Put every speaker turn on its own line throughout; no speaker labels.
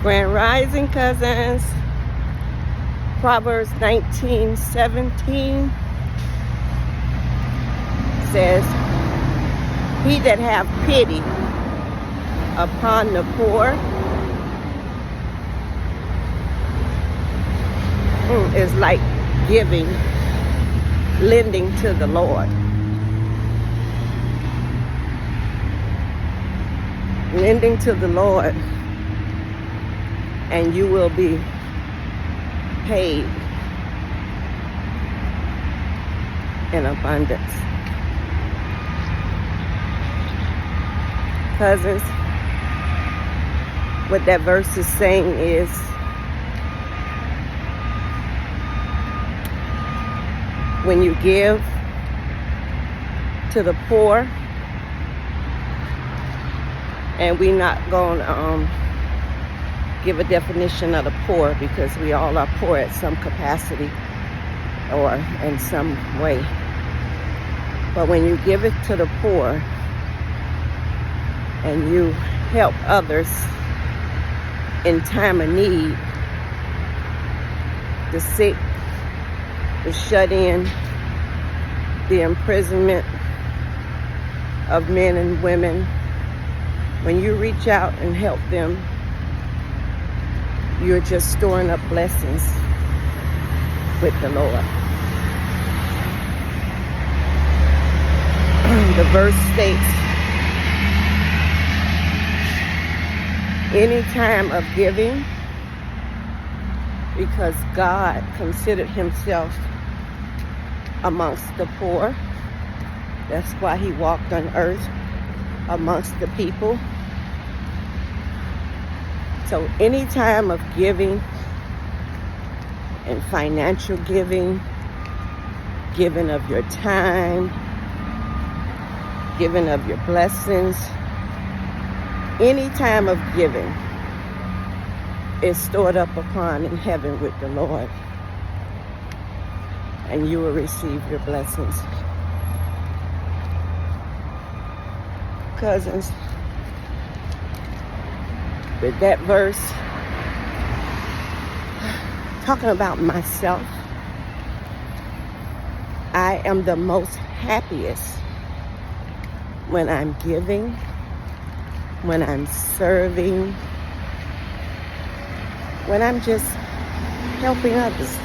Grand Rising, cousins. Proverbs 19:17 says, "He that have pity upon the poor is like giving, lending to the Lord." Lending to the Lord, and you will be paid in abundance. Cousins, what that verse is saying is, when you give to the poor, and we're not going to give a definition of the poor, because we all are poor at some capacity or in some way. But when you give it to the poor and you help others in time of need, the sick, the shut in, the imprisonment of men and women, when you reach out and help them, you're just storing up blessings with the Lord. The verse states, any time of giving, because God considered himself amongst the poor. That's why he walked on earth amongst the people. So any time of giving and financial giving, giving of your time, giving of your blessings, any time of giving is stored up upon in heaven with the Lord, and you will receive your blessings. Cousins, with that verse, talking about myself, I am the most happiest when I'm giving, when I'm serving, when I'm just helping others.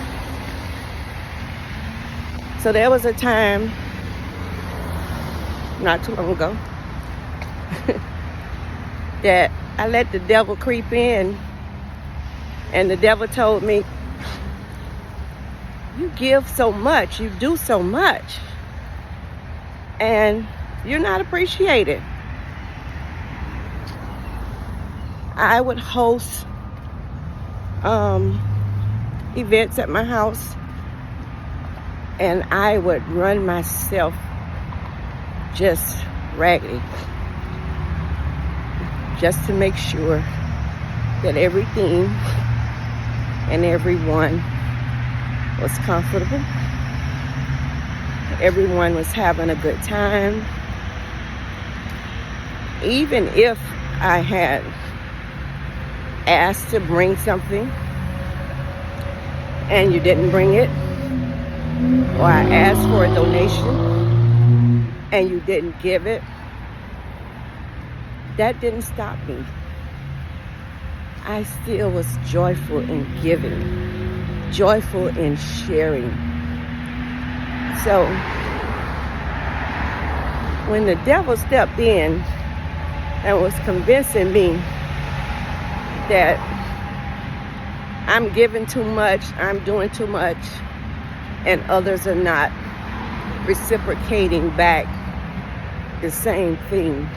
So there was a time, not too long ago, that I let the devil creep in, and the devil told me, you give so much, you do so much, and you're not appreciated. I would host events at my house, and I would run myself just raggedy, just to make sure that everything and everyone was comfortable. Everyone was having a good time. Even if I had asked to bring something and you didn't bring it, or I asked for a donation and you didn't give it, that didn't stop me. I still was joyful in giving, joyful in sharing. So when the devil stepped in and was convincing me that I'm giving too much, I'm doing too much, and others are not reciprocating back the same thing.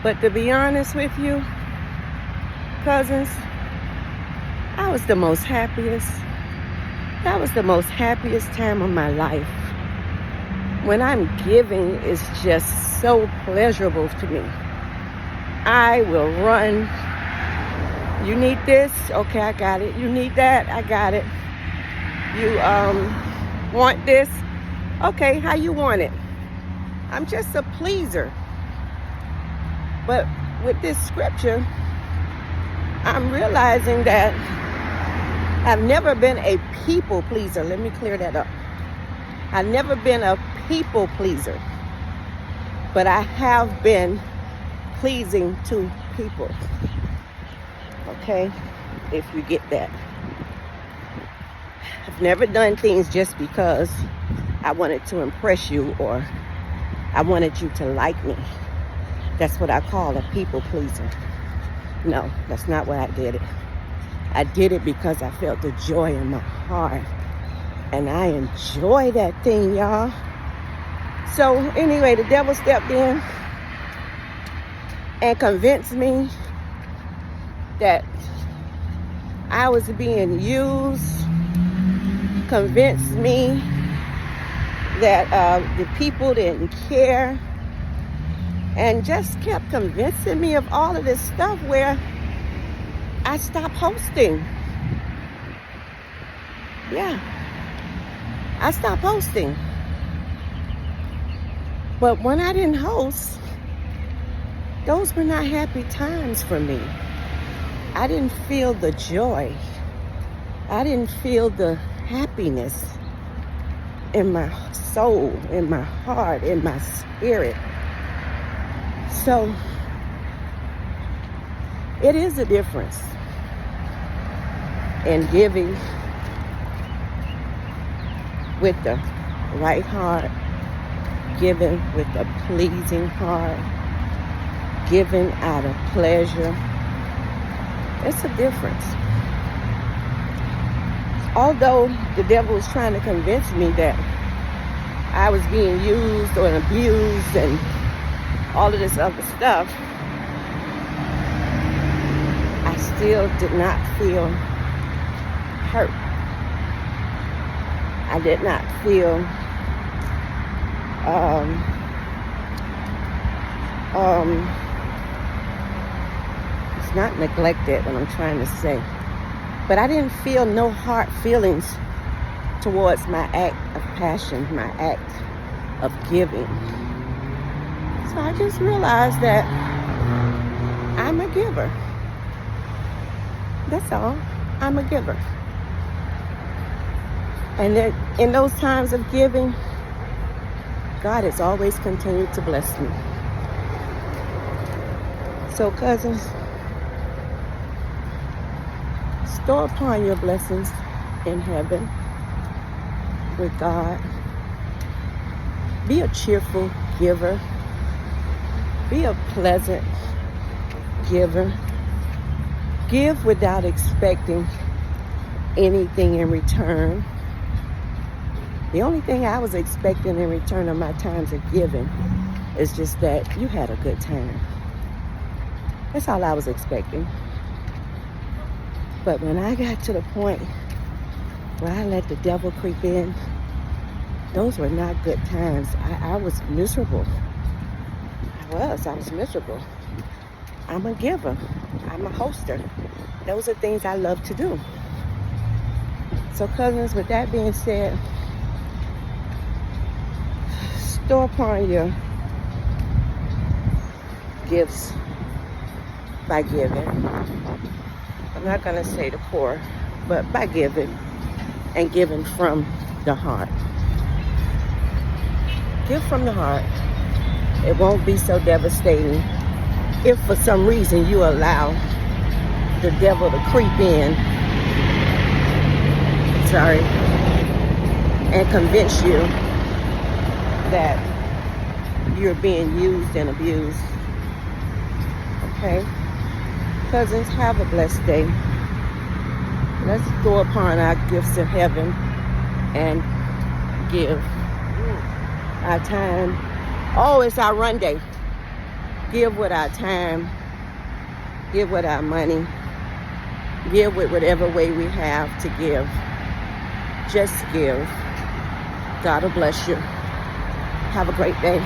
But to be honest with you, cousins, I was the most happiest. That was the most happiest time of my life. When I'm giving, it's just so pleasurable to me. I will run. You need this? Okay, I got it. You need that? I got it. You want this? Okay, how you want it? I'm just a pleaser. But with this scripture, I'm realizing that I've never been a people pleaser. Let me clear that up. I've never been a people pleaser, but I have been pleasing to people. Okay? If you get that. I've never done things just because I wanted to impress you or I wanted you to like me. That's what I call a people pleaser. No, that's not why I did it. I did it because I felt the joy in my heart. And I enjoy that thing, y'all. So anyway, the devil stepped in and convinced me that I was being used, convinced me that the people didn't care, and just kept convincing me of all of this stuff where I stopped hosting. Yeah, I stopped hosting. But when I didn't host, those were not happy times for me. I didn't feel the joy. I didn't feel the happiness in my soul, in my heart, in my spirit. So, it is a difference in giving with the right heart, giving with a pleasing heart, giving out of pleasure. It's a difference. Although the devil was trying to convince me that I was being used or abused and all of this other stuff, I still did not feel hurt. I did not feel it's not neglected, what I'm trying to say, but I didn't feel no hard feelings towards my act of passion, my act of giving. So I just realized that I'm a giver. That's all. I'm a giver. And that in those times of giving, God has always continued to bless me. So cousins, store upon your blessings in heaven with God. Be a cheerful giver. Be a pleasant giver. Give without expecting anything in return. The only thing I was expecting in return of my times of giving is just that you had a good time. That's all I was expecting. But when I got to the point where I let the devil creep in, those were not good times. I was miserable. I was miserable. I'm a giver. I'm a hoster. Those are things I love to do. So cousins, with that being said, store upon your gifts by giving. I'm not going to say the poor, but by giving, and giving from the heart. Give from the heart. It won't be so devastating if for some reason you allow the devil to creep in, and convince you that you're being used and abused. Okay? Cousins, have a blessed day. Let's go upon our gifts in heaven and give our time. Oh, it's our run day. Give with our time. Give with our money. Give with whatever way we have to give. Just give. God will bless you. Have a great day.